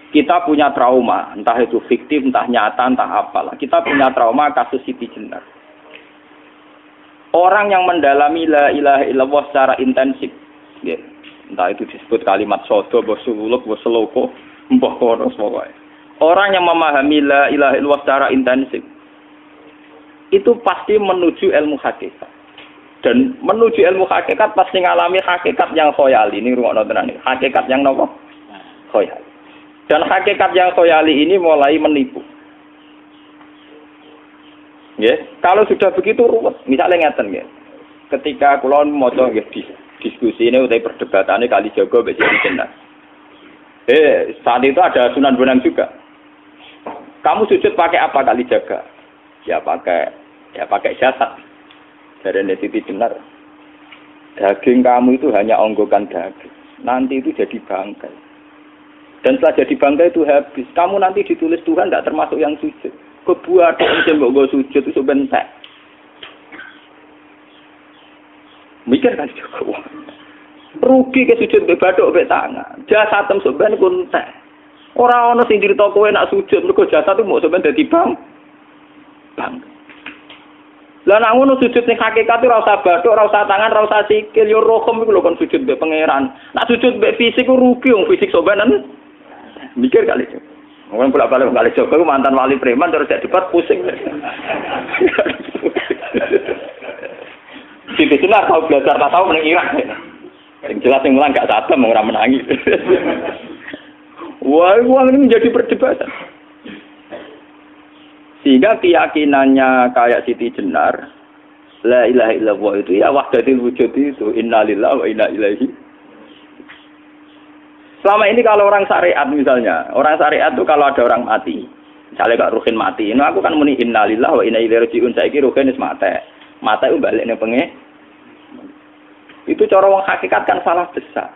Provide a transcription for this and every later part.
Kita punya trauma, entah itu fiktif, entah nyata, entah apalah. Kita punya trauma kasus Siti Jenar. Orang yang mendalami la ilaha illallah secara intensif, ya, entah itu disebut kalimat sodo, bosuluk, boseloko, mbah kono pokoknya. Orang yang memahami la ilaha illallah secara intensif, itu pasti menuju ilmu hakikat. Dan menuju ilmu hakikat pasti ngalami hakikat yang khoyali. Ini rungokno tenan iki. Hakikat yang nopo? Khoyali. Dan hakikat yang khoyali ini mulai menipu. Ya, kalau sudah begitu ruwet. Misalnya ngeten nggih. Ketika kula maca nggih diskusi ini utai perdebatannya kali jago mbek Siti Jenar. Saat itu ada Sunan Bonang juga. Kamu sujud pakai apa kali jaga? Ya pakai jasad. Dari Siti Jenar. Daging kamu itu hanya onggokan daging. Nanti itu jadi bangkai. Dan setelah jadi bangkai itu habis. Kamu nanti ditulis Tuhan tidak termasuk yang sujud. Kebuat yang mbok sujud itu bentek. Mikir kan juga. Rugi ke sujud mbek bathuk mbek tangan. Jasad sampeyan kuntek. Ora ana sing crita kowe nak sujud mergo jasad itu mok sampeyan dadi bang. Lah nek ngono sujud ning hakikat ora usah bathuk, ora usah tangan, ora usah sikil, yo rohem iku lho kon sujud mbek pangeran. Nak sujud mbek fisik ku rugi wong fisik sampeyan. Mikir kali itu. Mungkin bolak-balik kali Joko mantan wali preman terus jadi debat pusing. Siti Jenar tahu belajar tak tahu menang Irak. Yang jelas yang mulang gak satem orang menangi. Wah, uang ini menjadi perdebatan. Sehingga keyakinannya kayak Siti Jenar, la ilaha illallah itu ya wahdatul wujud itu, innalillahi wa inna ilaihi. Selama ini kalau orang syariat misalnya, orang syariat itu kalau ada orang mati, misalnya Kak Ruhin mati, ini aku kan muni innalillahi wa inna ilaihi raji'un, saiki Ruhin wis mati. Mati itu balik ning pengen. Itu cara wong hakikat kan salah besar.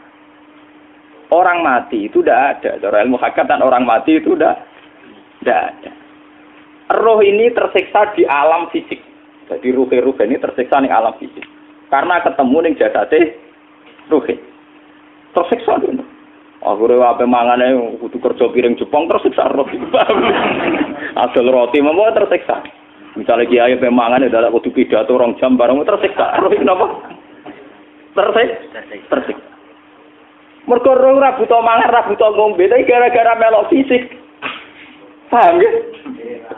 Orang mati itu tidak ada, cara ilmu hakikat dan orang mati itu tidak ada. Roh ini tersiksa di alam fisik. Jadi ruh ini tersiksa di alam fisik. Karena ketemu ning jasate ruh. Tersiksa dulu. Aku rewape mangane kudu kerja piring Jepang tersiksa roh. Asal roti mau tersiksa. Misalnya kiai pemangan udah kudu pidato 2 jam bareng tersiksa. Roh iki napa? Tersiksa. Mergo roh ora buta mangan, ora buta ngombe, tapi gara-gara melok fisik. Paham ya?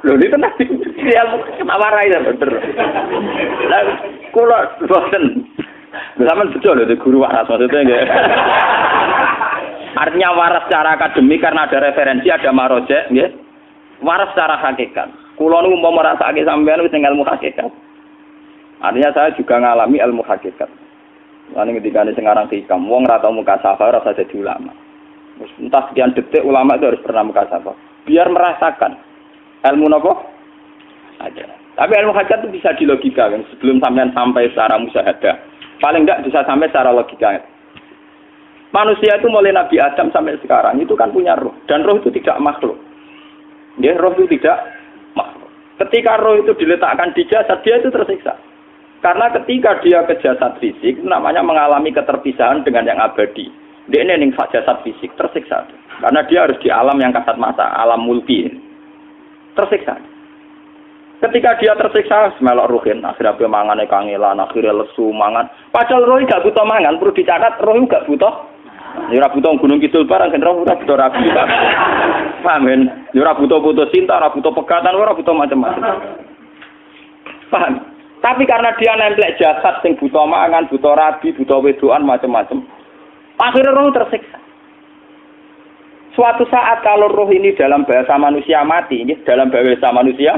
Lho ini tenang sih. Kenapa rai bener. Lah kula boten. Sampeyan betul lho guru waras maksudnya nggih. Artinya waras secara akademik karena ada referensi, ada marojek, nggih. Waras secara hakikat. Kula niku umpama rasake sampeyan wis ilmu hakikat. Artinya saya juga ngalami ilmu hakikat. Lan ketika sing aran hikam, wong ora tau mukasafah ora usah dadi ulama. Entah sekian detik ulama itu harus pernah mukasafah. Biar merasakan ilmu napa? Ada. Tapi ilmu hakikat itu bisa dilogika kan sebelum sampean sampai secara musyahadah. Paling enggak bisa sampai secara logika. Manusia itu mulai Nabi Adam sampai sekarang itu kan punya roh. Dan roh itu tidak makhluk. Ya, roh itu tidak makhluk. Ketika roh itu diletakkan di jasad, dia itu tersiksa. Karena ketika dia ke jasad fisik, namanya mengalami keterpisahan dengan yang abadi. Dia ini yang jasad fisik, tersiksa. Karena dia harus di alam yang kasat mata, alam mulki. Tersiksa. Ketika dia tersiksa, melok ruhin. Akhirnya dia mangan kangelan, akhirnya lesu mangan. Padahal roh gak butuh mangan, perlu dicatat, roh gak butuh. Ya ora butuh gunung kidul barang kan ora butuh rapi. Paham kan? Ya ora butuh putus cinta, ora butuh pegatan, ora butuh macam-macam. Paham? Tapi karena dia nemplek jasad sing butuh mangan, butuh rabi, butuh wedoan macam-macam. Akhirnya roh tersiksa. Suatu saat kalau roh ini dalam bahasa manusia mati, ini dalam bahasa manusia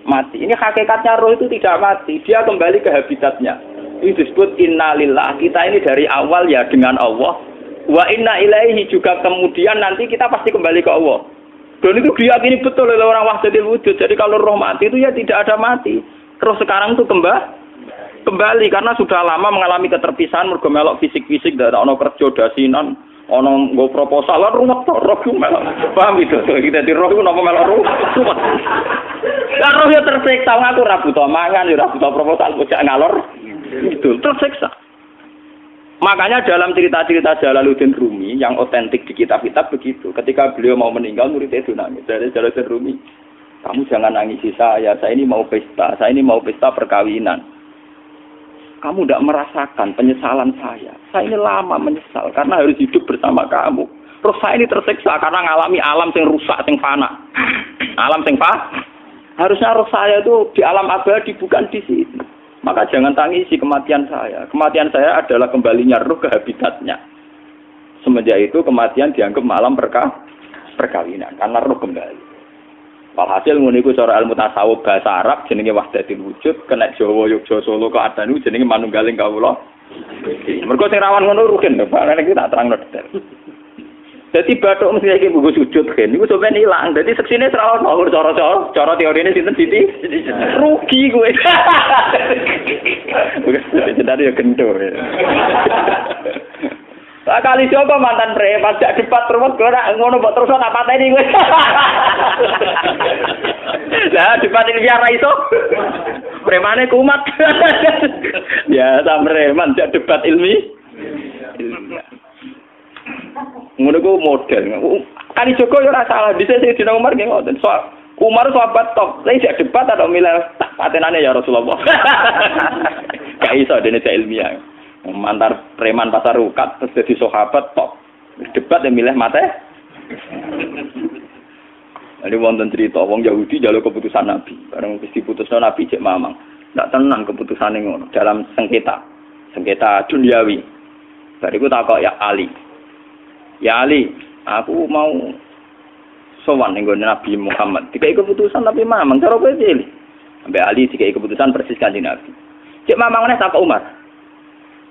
mati. Ini hakikatnya roh itu tidak mati, dia kembali ke habitatnya. Ini disebut innalillah. Kita ini dari awal ya dengan Allah. Wa inna ilaihi juga kemudian nanti kita pasti kembali ke Allah. Dan itu diyakini betul oleh orang wahdatul wujud. Jadi kalau roh mati itu ya tidak ada mati. Terus sekarang itu kembali karena sudah lama mengalami keterpisahan mergo melok fisik-fisik dak ono kerja dasinan, ono nggo proposal lan ruwet to roh ku melok. Paham itu? Kita di roh ku napa melok ruwet. Lah roh ya tersiksa aku ora butuh mangan, ora butuh proposal bocah ngalor. Itu tersiksa. Makanya dalam cerita-cerita Jalaluddin Rumi yang otentik di kitab-kitab begitu. Ketika beliau mau meninggal, muridnya itu nangis. Dari Jalaluddin Rumi, kamu jangan nangisi saya ini mau pesta, saya ini mau pesta perkawinan. Kamu tidak merasakan penyesalan saya. Saya ini lama menyesal karena harus hidup bersama kamu. Terus saya ini tersiksa karena ngalami alam yang rusak, yang fana. Alam yang fana. Harusnya roh saya itu di alam abadi, bukan di sini. Maka jangan tangisi kematian saya. Kematian saya adalah kembalinya roh ke habitatnya. Semenjak itu kematian dianggap malam perkawinan. Karena roh kembali. Walhasil nguniku cara ilmu tasawuf bahasa Arab jenenge wahdatul wujud, kena Jawa Yogyakarta Solo keadaan jenenge manunggaling kawula. Mergo sing rawan ngono rugen lho, Pak. Nek tak terangno detail. Dadi bathuk mesti iki buku sujud kan. Niku sampeyan ilang. Dadi seksine ora ono cara teorine sinten Siti? Rugi kowe. Jadi ya gendor. Lah kali Joko mantan preman jak debat terus ora ngono mbok terus tak pateni kowe. Lah debat iki ora iso. Premane kumat. Ya ta preman jak debat ilmi. Ngono ku model. Kali Joko yo ora salah. Dise Sayyidina Umar nggih ngoten. Umar sahabat top. Lah isih debat atau milih tak patenane ya Rasulullah. Gak iso dene ilmiah. Mantar preman pasar rukat terus jadi sahabat top. Debat yang milih mate. Ada wonten cerita wong Yahudi njaluk keputusan Nabi. Bareng wis diputusno Nabi cek mamang. Ndak tenang keputusane ngono dalam sengketa duniawi. Bariku takok ya Ali. Ya Ali, aku mau sowan ning Nabi Muhammad. Dikai keputusan Nabi mamang cara kowe pilih. Sampai Ali dikai keputusan persis Kanjeng Nabi. Cek mamang neh takok Umar.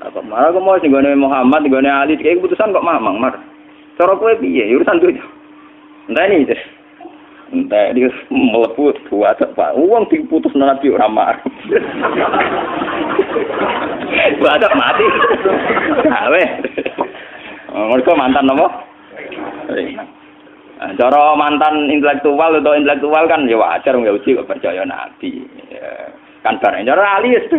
Takok Umar aku mau sing Muhammad, ning Ali dikai keputusan kok mamang, Mar. Cara kowe piye? Urusan dunya. Enteni iki. Entah dia melepuh buat apa? Uang diputus Nabi ora mar. Buat mati. Awe. Mereka mantan apa? Cara mantan intelektual atau intelektual kan ya wajar wong Yahudi kok percaya Nabi. Kan bareng cara Ali wis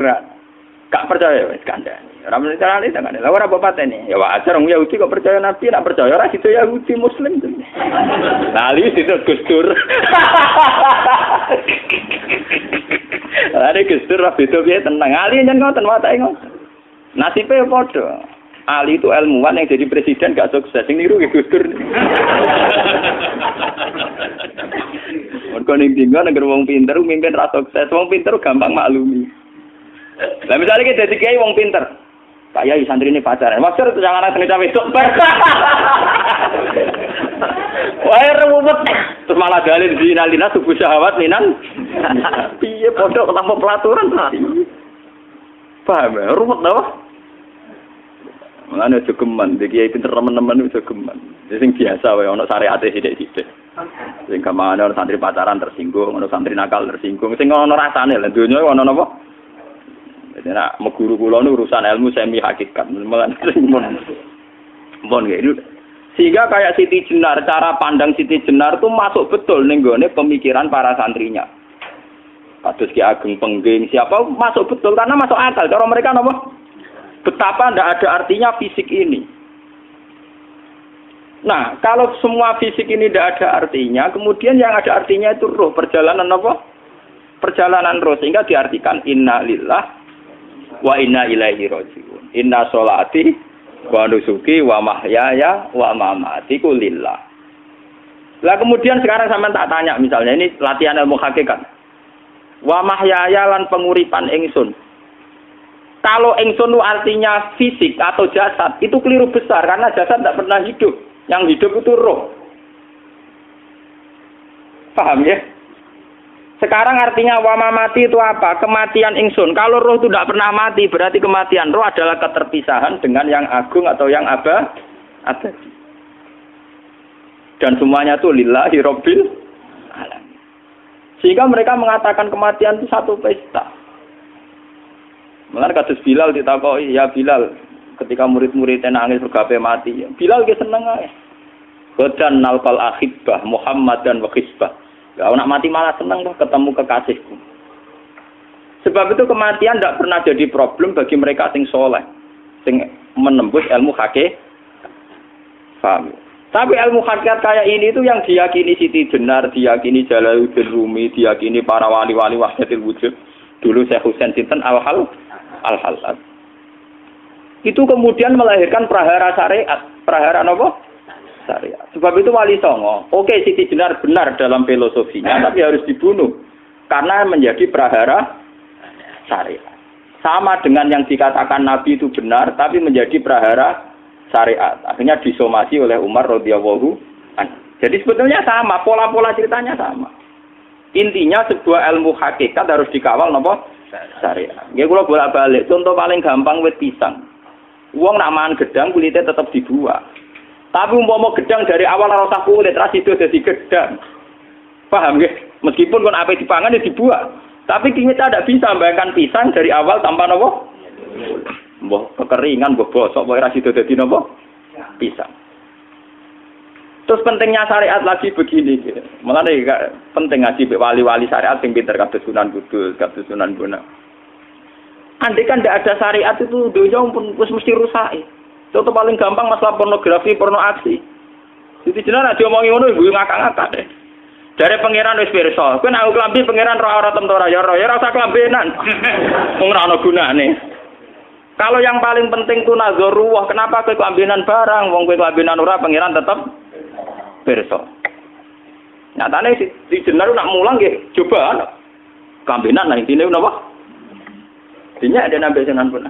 gak percaya wis kandhani. Ora mesti cara Ali kan. Lah ora bapatene. Ya wajar wong Yahudi kok percaya Nabi, nak percaya ora situ Yahudi Muslim. Lah Ali situ Gustur. Lah Gustur ra beda piye tenang. Ali nyen ngoten watake ngoten. Nasibe padha. Ali itu ilmuwan yang jadi presiden gak sukses, yang niru Gus Dur. Mergo ning dinggo negara wong pinter mimpin ra sukses, wong pinter gampang maklumi. Lah misalnya kita dadi kiai wong pinter. Kaya santrine pacaran. Maksud jangan ana cerita wedok. Wae ruwet. Terus malah dalil dinalina subuh syahwat minan. Piye padha tanpa pelaturan. Paham ya? Ruwet apa? Mulane aja geman, iki kiai pinter teman-teman aja geman. Sing biasa wae ana syariate sithik-sithik. Sing gamane ana santri pacaran tersinggung, ana santri nakal tersinggung, sing ana rasane lha donya ana napa? Dadi nek meguru kula niku urusan ilmu semi hakikat. Mulane mon nggih. Sehingga kayak Siti Jenar, cara pandang Siti Jenar tuh masuk betul ning gone pemikiran para santrinya. Kados Ki Ageng Pengging, siapa masuk betul karena masuk akal. Cara mereka napa? Betapa tidak ada artinya fisik ini. Nah, kalau semua fisik ini tidak ada artinya, kemudian yang ada artinya itu roh, perjalanan apa? Perjalanan roh, sehingga diartikan inna lillah wa inna ilaihi raji'un. Inna sholati wa nusuki wa mahyaya wa mamati ku lillah. Lah kemudian sekarang sampean tak tanya misalnya, ini latihan ilmu hakikat. Wa mahyaya lan penguripan ingsun. Kalau ingsun itu artinya fisik atau jasad, itu keliru besar karena jasad tidak pernah hidup. Yang hidup itu roh. Paham ya? Sekarang artinya wama mati itu apa? Kematian ingsun. Kalau roh itu tidak pernah mati, berarti kematian roh adalah keterpisahan dengan yang agung atau yang abadi. Dan semuanya itu lillahi rabbil alamin. Sehingga mereka mengatakan kematian itu satu pesta. Mulane kados Bilal ditakoki, ya Bilal, ketika murid-muridnya nangis bergape mati, Bilal ge seneng ae. Godan nalqal akhibah Muhammad dan wa hisbah. Ya nak mati malah seneng loh ketemu kekasihku. Sebab itu kematian tidak pernah jadi problem bagi mereka sing soleh. sing menembus ilmu hakikat. Paham? Tapi ilmu hakikat kayak ini itu yang diyakini Siti Jenar, diyakini Jalaluddin Rumi, diyakini para wali-wali wahdatul wujud. Dulu Syekh Husain Sinten Al-Halal. Itu kemudian melahirkan prahara syariat. Prahara apa? Syariat. Sebab itu Wali Songo, oke Siti Jenar benar dalam filosofinya, tapi harus dibunuh. Karena menjadi prahara syariat. Sama dengan yang dikatakan Nabi itu benar, tapi menjadi prahara syariat. Akhirnya disomasi oleh Umar radhiyallahu anhu. Jadi sebetulnya sama, pola-pola ceritanya sama. Intinya sebuah ilmu hakikat harus dikawal napa? Syariat. Nggih kula bolak-balik, contoh paling gampang wit pisang. Wong nak mangan gedang kulitnya tetap dibuang. Tapi umpama gedang dari awal ora usah kulit, ra sido dadi gedang. Paham nggih? Meskipun kon ape dipangan ya dibuang. Tapi kita tidak bisa membayangkan pisang dari awal tanpa napa? Mbah kekeringan, mbah bosok, mbah ora sido dadi napa? Pisang. Terus pentingnya syariat lagi begini, malah penting ngaji wali-wali syariat yang pinter kados Sunan Kudus, kados Sunan Bonang. Andai kan tidak ada syariat itu dunia pun mesti rusak. Contoh paling gampang masalah pornografi, porno aksi. Jadi jenengan aja omongi ngono ibu ngakak-ngakak deh. Dari pangeran wis pirsa, kowe nek klambi pangeran ora tentu ora ya ora usah klambenan. Wong ora ana gunane. Kalau yang paling penting tuh nazarullah, kenapa kowe klambenan barang, wong kowe klambenan ora pangeran tetep pirsa. Nyatane si jenar nak mulang nggih coba klambenan lah intine napa? Dinya ada nabi Sunan pun.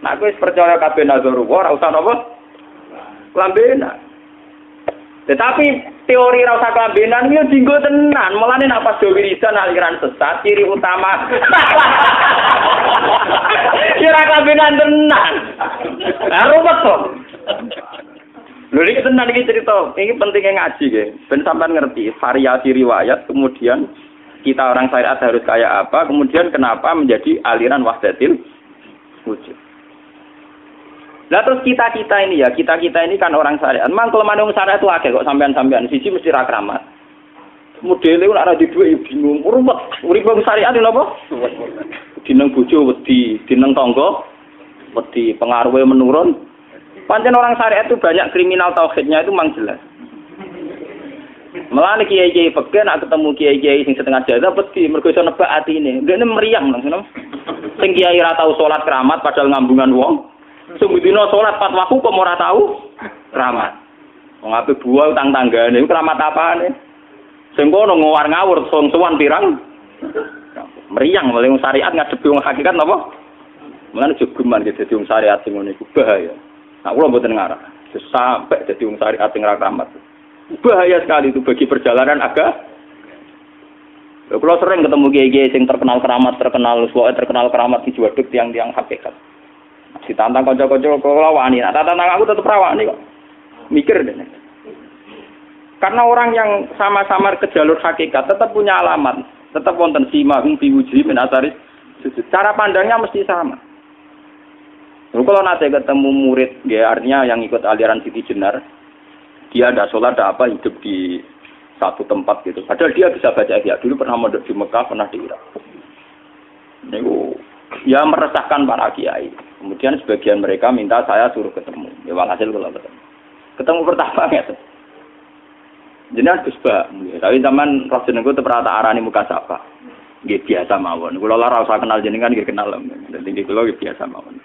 Nah kowe percaya kabeh nazarullah ora usah napa? Klambenan. Tetapi teori ra usah klambenan yo dinggo tenan. Mulane nek pas do wiridan aliran sesat ciri utama. Kira klambenan tenan. Lah ruwet to. Lho iki tenan iki cerita. Iki pentingnya ngaji nggih. Ben sampean ngerti variasi riwayat kemudian kita orang syariat harus kayak apa, kemudian kenapa menjadi aliran wahdatil wujud. Lah terus kita ini ya, kita ini kan orang syariat. Memang kalau manung syariat itu akeh kok sampean-sampean siji mesti ra kramat. Modele ora ada duwe bingung, ruwet. Urip wong syariat lho apa? Dineng bojo wedi, dineng tangga wedi, pengaruhe menurun. Pancen orang syariat itu banyak kriminal tauhidnya itu memang jelas. Melane kiai-kiai peken nak ketemu kiai-kiai sing setengah jadah wedi mergo iso nebak atine. Ndekne meriang nang. Sing kiai ra tau salat keramat padahal ngambungan wong. Sembudina salat 4 waktu kok ora tau keramat. Wong ape buah utang tanggane iku keramat apane? Sing kono ngawur-ngawur sowan pirang. Meriang mulai syariat ngadepi wong hakikat napa? Mulane jogeman dadi wong syariat sing ngene iku bahaya. Nah kula mboten ngarah. Sampai dadi wong syariat sing ra keramat. Bahaya sekali itu bagi perjalanan agama. Kalau sering ketemu kiai-kiai yang terkenal keramat di Juwaduk tiang-tiang hakikat. Ditantang kanca-kanca kok wani, nak tantang aku tetep rawani kok. Mikir deh. Karena orang yang sama-sama ke jalur hakikat tetap punya alamat, tetap wonten simahum fi wujuhi min asaris sujud. Cara pandangnya mesti sama. Lalu kalau nanti ketemu murid, ya artinya yang ikut aliran Siti Jenar, dia ada sholat, ada apa, hidup di satu tempat gitu. Padahal dia bisa baca ihya. Dulu pernah mondok di Mekah, pernah di Irak. Itu ya meresahkan para kiai. Kemudian sebagian mereka minta saya suruh ketemu. Ya walhasil kalau ketemu pertama ya. Jenengan Gus Ba, tapi zaman roh jenengku teu pernah tak arani muka sapa. Nggih biasa mawon. Kula ora usah kenal jenengan nggih kenal. Dadi kula nggih biasa mawon.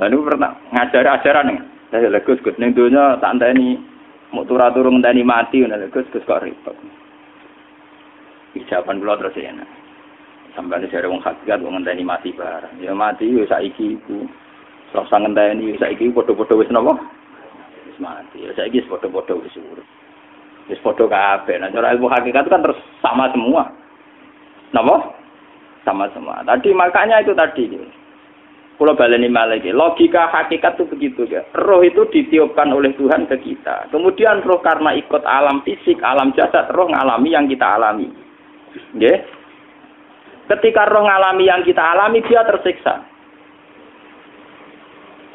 Lah niku pernah ngajar-ajaran. Saya Gus ning donya tak enteni mau turu ngenteni mati ngono Gus kok repot. Ijaban kula terus enak. Sampai jare wong hakikat wong ngenteni mati barang. Ya mati yo saiki iku. Ora usah ngenteni saiki padha-padha wis napa? Wis mati. Ya saiki wis padha-padha wis urip. Wis padha kabeh. Nah cara ilmu hakikat kan terus sama semua. Napa? Sama semua. Tadi makanya itu tadi. Kalau baleni malagi, logika hakikat itu begitu ya. Roh itu ditiupkan oleh Tuhan ke kita. Kemudian roh karena ikut alam fisik, alam jasad, roh ngalami yang kita alami. Ya. Ketika roh ngalami yang kita alami, dia tersiksa.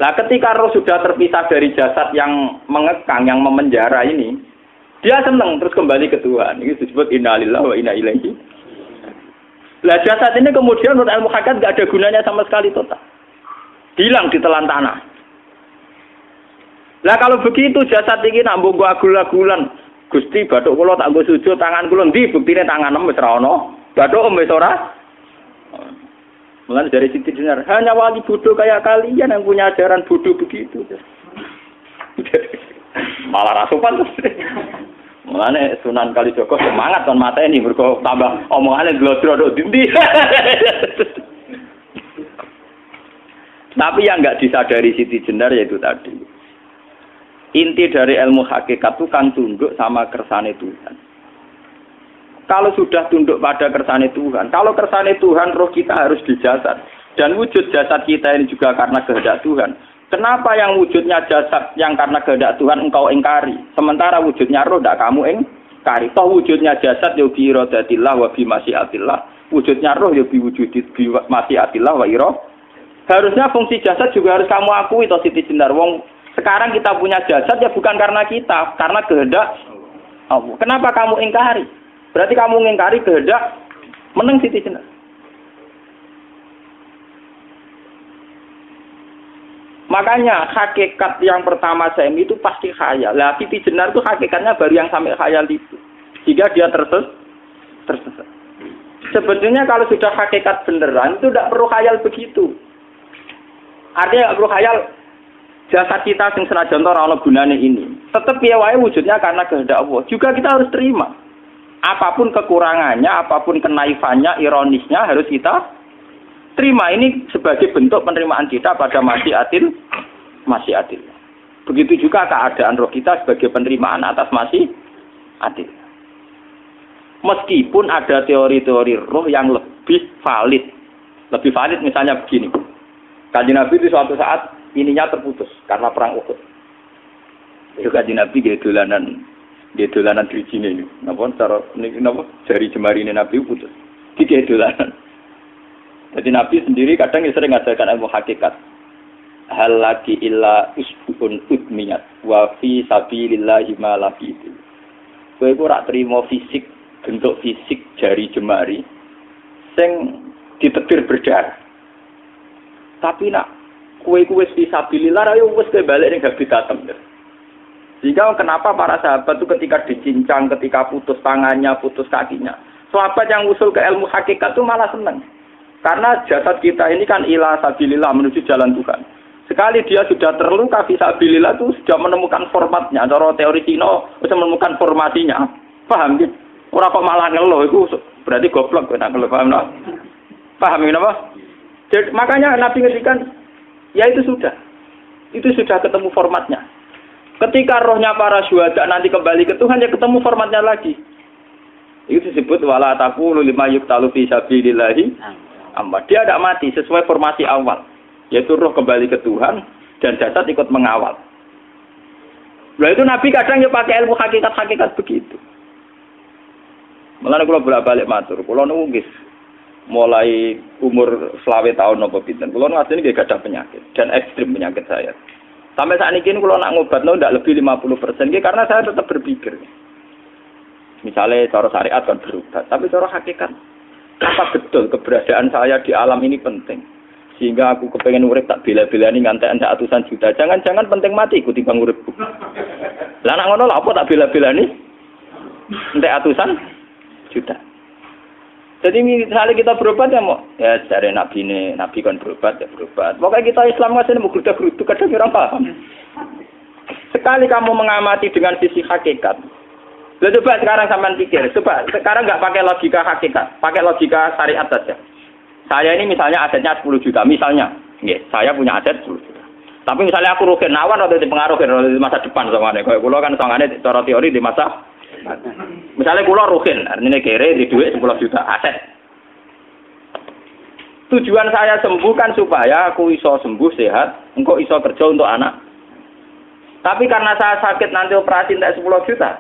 Nah, ketika roh sudah terpisah dari jasad yang mengekang, yang memenjara ini, dia senang terus kembali ke Tuhan. Ini disebut inna lillahi wa inna ilaihi. Lah jasad ini kemudian menurut ilmu hakikat nggak ada gunanya sama sekali total. hilang ditelan tanah. Lah kalau begitu jasad iki nak mbok agul-agulan, Gusti bathuk kula tak nggo sujud tangan kula ndi buktine tangan wis ra ono. Bathuk wis ora. Mulane dari Siti Jenar, hanya wali bodoh kayak kalian yang punya ajaran bodoh begitu. Malah rasupan terus. Mulane Sunan Kalijaga semangat kon mateni mergo tambah omongane glodro ndi. Tapi yang enggak disadari Siti Jenar yaitu tadi. Inti dari ilmu hakikat itu kan tunduk sama kersane Tuhan. Kalau sudah tunduk pada kersane Tuhan, kalau kersane Tuhan roh kita harus di jasad. Dan wujud jasad kita ini juga karena kehendak Tuhan. Kenapa yang wujudnya jasad yang karena kehendak Tuhan engkau ingkari? Sementara wujudnya roh tidak kamu ingkari. Toh wujudnya jasad ya bi iradatillah wa bi masyiatillah. Wujudnya roh ya bi wujudit bi masyiatillah wa ira. Harusnya fungsi jasad juga harus kamu akui toh Siti Jenar. Wong sekarang kita punya jasad ya bukan karena kita, karena kehendak Allah. Kenapa kamu ingkari? Berarti kamu mengingkari kehendak meneng Siti Jenar. Makanya hakikat yang pertama Saimi itu pasti khayal. Lah Siti Jenar itu hakikatnya baru yang sampai khayal itu. Sehingga dia tersesat. Sebetulnya kalau sudah hakikat beneran itu tidak perlu khayal begitu. Artinya tidak perlu khayal jasad kita sing senajan ora ana gunane ini. Tetap piye wae wujudnya karena kehendak Allah. Juga kita harus terima. Apapun kekurangannya, apapun kenaifannya, ironisnya harus kita terima. Ini sebagai bentuk penerimaan kita pada masyiatil. Begitu juga keadaan roh kita sebagai penerimaan atas masyiatil. Meskipun ada teori-teori roh yang lebih valid. Lebih valid misalnya begini. Kanjeng Nabi itu suatu saat ininya terputus karena perang Uhud. Itu Kanjeng Nabi dia dolanan drijine ini. Napa cara niki napa jari jemari ini Nabi putus. Iki dolanan. Jadi Nabi sendiri kadang sering ngajarkan ilmu hakikat. Hal lagi illa usbun udmiyat wa fi sabilillahi ma laqitu. Kowe ora trimo fisik, bentuk fisik jari jemari sing ditetir berdarah. Tapi nak kowe wis fi sabilillah ayo wis balik ning habitatem. Sehingga kenapa para sahabat itu ketika dicincang, ketika putus tangannya, putus kakinya. Sahabat yang usul ke ilmu hakikat itu malah senang. Karena jasad kita ini kan ila sabilillah menuju jalan Tuhan. Sekali dia sudah terluka fisabilillah itu sudah menemukan formatnya. Cara teori Cina sudah menemukan formasinya. Paham gitu? Orang kok malah ngeluh itu berarti goblok kena ngeluh. Paham tak? Paham ini apa? Jadi, makanya Nabi ngertikan ya itu sudah ketemu formatnya. Ketika rohnya para syuhada nanti kembali ke Tuhan, ya ketemu formatnya lagi. Itu disebut wala taqulu lima yuqtalu fi sabilillahi amma. Dia tidak mati sesuai formasi awal, yaitu roh kembali ke Tuhan dan jasad ikut mengawal. Nah itu Nabi kadang ya pakai ilmu hakikat begitu. Mulane kula bolak-balik matur, kula niku nggih mulai umur 20 tahun napa pinten. Kula ngasih nggih gadah penyakit dan ekstrim penyakit saya. Sampai saat ini kalau nak ngobatno tidak lebih 50%, karena saya tetap berpikir. Misalnya cara syariat kan berobat, tapi cara hakikat apa betul keberadaan saya di alam ini penting. Sehingga aku kepengen urip tak bela-belani ngantek entek atusan juta. Jangan-jangan penting mati ikut timbang uripku. Lah nak ngono lha apa tak bela-belani entek atusan juta. Jadi misalnya kita berobat ya mau ya dari nabi kan berobat ya berobat. Pokoknya kita Islam masih mau gerutu kadang orang paham. Sekali kamu mengamati dengan sisi hakikat, coba sekarang sampean pikir, coba sekarang nggak pakai logika hakikat, pakai logika syariat saja. Saya ini misalnya asetnya 10 juta, misalnya, saya punya aset 10 juta. Tapi misalnya aku rugi nawan atau dipengaruhi di masa depan soalnya, kalau kulo kan soalnya cara teori di masa misalnya kulo ruhin, artinya kere di duit 10 juta aset. Tujuan saya sembuh kan supaya aku iso sembuh sehat, engkau iso kerja untuk anak. Tapi karena saya sakit nanti operasi tidak 10 juta.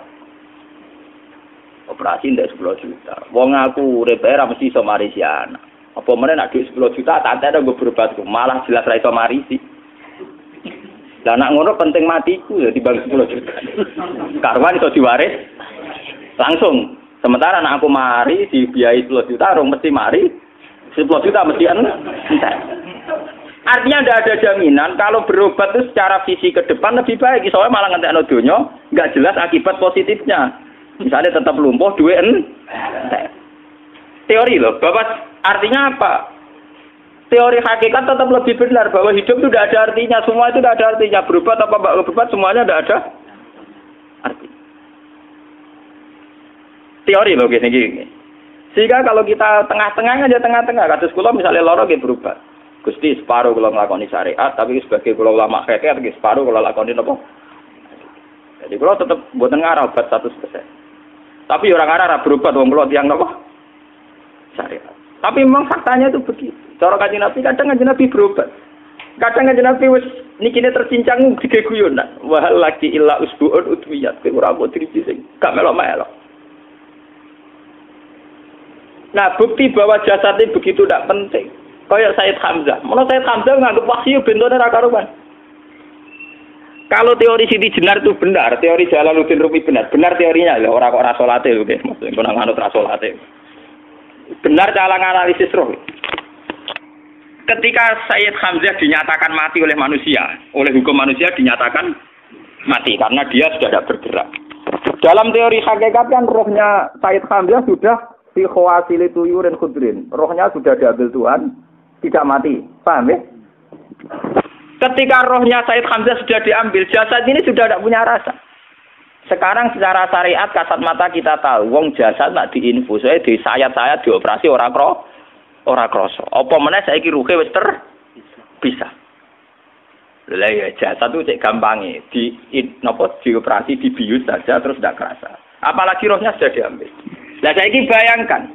Operasi tidak 10 juta. Wong aku repair mesti iso marisi anak. Apa meneh nak duit 10 juta tak ada gue berobat malah jelas ra iso marisi. Lah nak ngono penting matiku ya dibagi 10 juta. Karwan iso diwaris langsung. Sementara anak aku mari dibiayai 10 juta, rong mesti mari 10 juta mesti entek. Artinya tidak ada jaminan kalau berobat itu secara visi ke depan lebih baik. Soalnya malah ngentekno donya nggak jelas akibat positifnya. Misalnya tetap lumpuh, duwe teori loh. Bapak artinya apa? Teori hakikat tetap lebih benar bahwa hidup itu tidak ada artinya. Semua itu tidak ada artinya. Berobat apa enggak berobat semuanya tidak ada arti. Teori loh gini. Sehingga kalau kita tengah-tengah aja tengah-tengah. Kados kula misalnya loro nggih berobat. Gusti separuh kalau ngelakoni syariat, tapi sebagai kalau ulama fikih, separuh kalau lakoni apa? Jadi kalau tetap buatan ngarah obat 100%. Tapi orang ngarah berobat, wong kalau tiang apa? Syariat. Tapi memang faktanya itu begitu. Cara Kanjeng Nabi kadang Kanjeng Nabi berobat. Kadang Kanjeng Nabi wis nikine tercincang dige guyonan. Wa laki illa usbuun udwiyat. Ora kok driji sing gak melok-melok. Nah, bukti bahwa jasadnya begitu tidak penting. Kayak Sayyid Hamzah. Menurut Sayyid Hamzah nganggep wahyu bentone ra karuan. Kalau teori Siti Jenar itu benar, teori Jalaluddin Rumi benar teorinya lho, ora kok ra salate lho nggih, maksudnya kok nganut ra salate. Benar cara analisis roh. Ketika Sayyid Hamzah dinyatakan mati oleh manusia, oleh hukum manusia dinyatakan mati karena dia sudah tidak bergerak. Dalam teori hakikat kan rohnya Sayyid Hamzah sudah fi khawasili tuyurin khudrin. Rohnya sudah diambil Tuhan. Tidak mati, paham ya? Ketika rohnya Sayyid Hamzah sudah diambil, jasad ini sudah tidak punya rasa. Sekarang secara syariat kasat mata kita tahu, wong jasad nak diinfus, di sayat-sayat dioperasi ora kroso. Apa meneh saiki ruhe wis bisa. Lah ya jasad itu cek gampange, dioperasi dibius saja terus tidak kerasa. Apalagi rohnya sudah diambil. Lah saiki bayangkan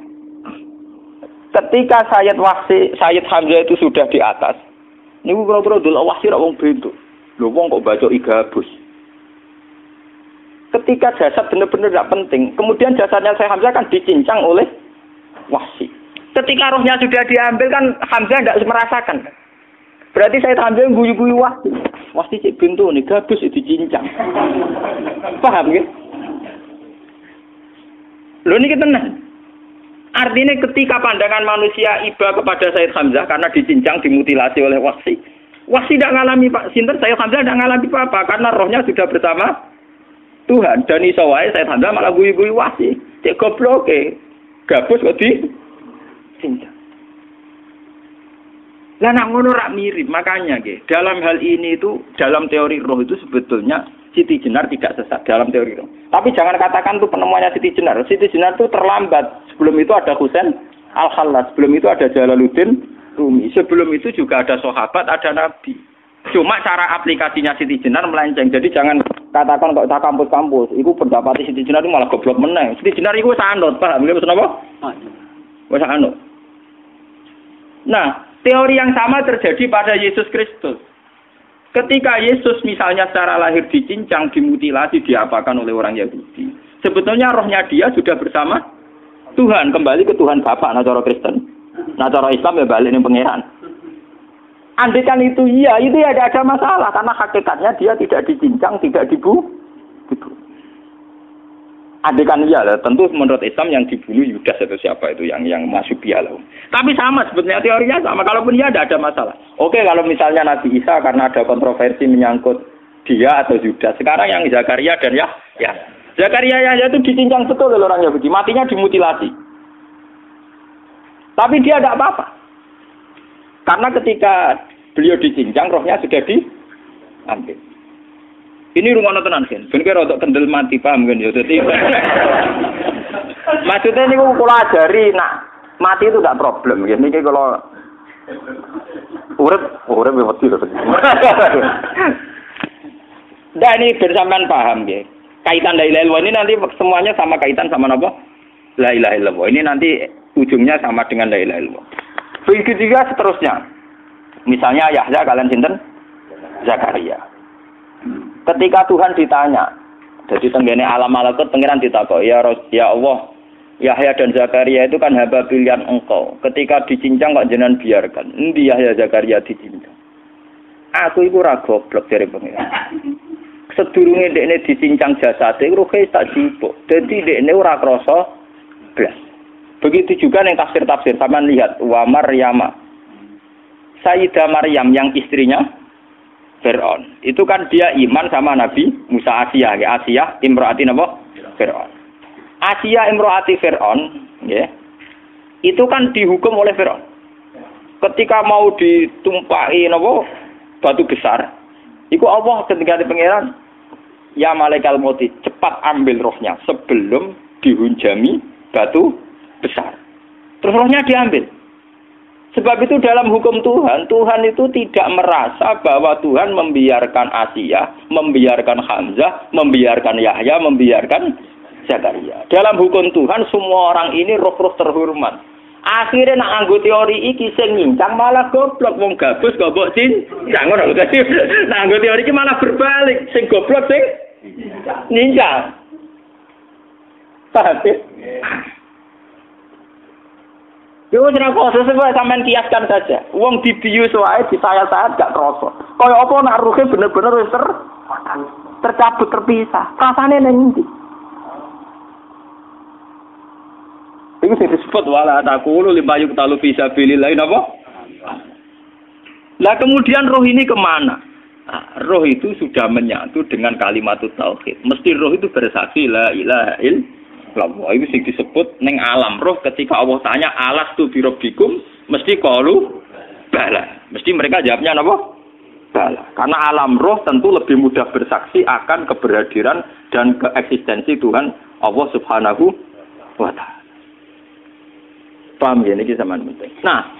ketika Sayyid Hamzah itu sudah di atas. Niku kira-kira dul wahsi ra wong bentuk. Lho wong kok baca igabus. Ketika jasad benar-benar tidak penting, kemudian jasadnya Sayyid Hamzah kan dicincang oleh wahsi. Ketika rohnya sudah diambil kan Hamzah tidak merasakan. Berarti Sayyid Hamzah guyu-guyu wahsi. Wahsi cek bentuk nih gabus dicincang. Paham ya? Lho niki tenan. Artinya ketika pandangan manusia iba kepada Sayyid Hamzah karena dicincang, dimutilasi oleh wahsi. Wahsi tidak mengalami Pak Sinten, Sayyid Hamzah tidak mengalami apa-apa karena rohnya sudah bersama Tuhan. Dan iso wae Sayyid Hamzah malah guyu-guyu wahsi. Cek goblok gabus kok dicincang. Lah nak ngono rak mirip, makanya dalam hal ini itu dalam teori roh itu sebetulnya Siti Jenar tidak sesat dalam teori roh. Tapi jangan katakan itu penemuannya Siti Jenar. Siti Jenar itu terlambat. Sebelum itu ada Husain Al-Khallas, sebelum itu ada Jalaluddin Rumi, sebelum itu juga ada sahabat, ada nabi. Cuma cara aplikasinya Siti Jenar melenceng. Jadi jangan katakan kok tak kampus-kampus. Iku pendapat Siti Jenar itu malah goblok meneng. Siti Jenar itu sanut, paham nggih maksud apa? Wis anut. Nah, teori yang sama terjadi pada Yesus Kristus. Ketika Yesus misalnya secara lahir dicincang, dimutilasi, diapakan oleh orang Yahudi. Sebetulnya rohnya dia sudah bersama Tuhan, kembali ke Tuhan Bapa, nah cara Kristen. Nah cara Islam ya balik ning pangeran. Andaikan itu iya, itu ya tidak ada masalah karena hakikatnya dia tidak dicincang, tidak dibunuh. Andaikan iya, tentu menurut Islam yang dibunuh Yudas atau siapa itu yang masuk bialah. Tapi sama sebetulnya teorinya sama. Kalaupun iya tidak ada masalah. Oke, kalau misalnya Nabi Isa karena ada kontroversi menyangkut dia atau Yudas. Sekarang yang Zakaria dan ya. Zakaria itu dicincang betul oleh orang Yahudi, matinya dimutilasi. Tapi dia tidak apa-apa. Karena ketika beliau dicincang, rohnya sudah diambil. Ini rumah tenan kan. Ben kira untuk kendel mati paham kan ya. Dadi maksudnya niku kula ajari nak mati itu tidak problem nggih. Niki kalau urip wedi lho. Dan ini bersamaan paham nggih. Kaitan la ilaha illallah ini nanti semuanya sama kaitan sama apa? La ilaha illallah. Ini nanti ujungnya sama dengan la ilaha illallah. Begitu juga seterusnya. Misalnya Yahya kalian sinten? Zakaria. Ketika Tuhan ditanya, jadi tenggene alam malakut pangeran ditakok, ya Allah, Yahya dan Zakaria itu kan hamba pilihan engkau. Ketika dicincang kok jenengan biarkan. Endi Yahya Zakaria dicincang? Aku iku ora goblok jare pangeran. Sedurunge dekne dicincang jasate ruhe tak jipuk. Dadi dekne ora krasa blas. Begitu juga yang tafsir-tafsir sampean lihat wa Maryama. Sayyidah Maryam yang istrinya Fir'aun. Itu kan dia iman sama Nabi Musa. Asiyah, ya. Asiyah imro'ati apa? Fir'aun. Asiyah imro'ati Fir'aun, ya. Itu kan dihukum oleh Fir'aun. Ketika mau ditumpahi apa? Batu besar. Iku Allah ketika di pangeran, ya malaikal mauti, cepat ambil rohnya sebelum dihunjami batu besar. Terus rohnya diambil. Sebab itu dalam hukum Tuhan, Tuhan itu tidak merasa bahwa Tuhan membiarkan Asiyah, membiarkan Hamzah, membiarkan Yahya, membiarkan Zakaria. Dalam hukum Tuhan, semua orang ini roh-roh terhormat. Akhirnya nak anggo teori iki sing nyincang malah goblok, wong gabus goblok cincang ngono dadi. Nak anggo teori iki malah berbalik, sing goblok sing nyincang. Paham? Yo ora kok sesuai sampean kiaskan saja. Wong dibius wae disayat-sayat gak krasa. Kaya apa nak ruhe bener-bener wis tercabut terpisah. Rasane ning ndi? Itu disebut wala taqulu lima yuqtalu fi sabilillah napa? Lah kemudian roh ini kemana? Nah, roh itu sudah menyatu dengan kalimat tauhid. Mesti roh itu bersaksi la ilaha illallah. Itu sing disebut ning alam roh ketika Allah tanya alastu bi rabbikum mesti qalu bala. Mesti mereka jawabnya napa? Bala. Karena alam roh tentu lebih mudah bersaksi akan keberhadiran dan keeksistensi Tuhan Allah Subhanahu wa taala. Paham ya, ini sama penting. Nah,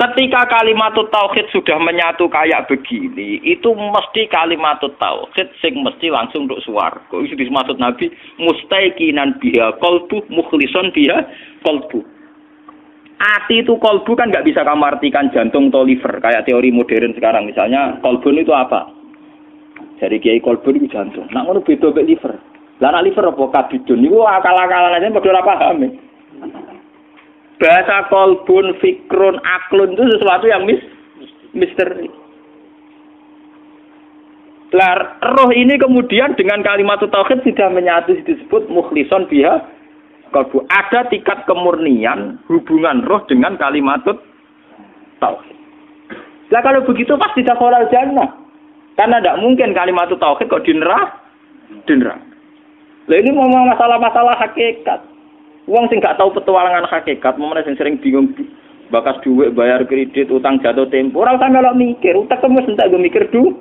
ketika kalimat tauhid sudah menyatu kayak begini, itu mesti kalimat tauhid sing mesti langsung untuk swarga. Itu dimaksud Nabi mustaiqinan biha qalbu mukhlishon biha qalbu. Ati itu qalbu kan nggak bisa kamu artikan jantung atau liver kayak teori modern sekarang. Misalnya qalbun itu apa? Dari kiai qalbun itu jantung. Nah, ngono beda mek liver. Lah nek liver apa kabidun niku akal-akalan aja padha ora paham. Bahasa kolbun, fikrun, aklun itu sesuatu yang misteri. Roh ini kemudian dengan kalimat tauhid sudah menyatu disebut mukhlishon biha kolbu. Ada tingkat kemurnian hubungan roh dengan kalimat tauhid. Lah kalau begitu pasti dakhalal jannah. Karena tidak mungkin kalimat tauhid kok di neraka. Lah ini ngomong masalah-masalah hakikat. Wong sing gak tahu petualangan hakikat, momene sing sering bingung bakas duit, bayar kredit, utang jatuh tempo, ora usah melok mikir, utek wis entek go mikir duit.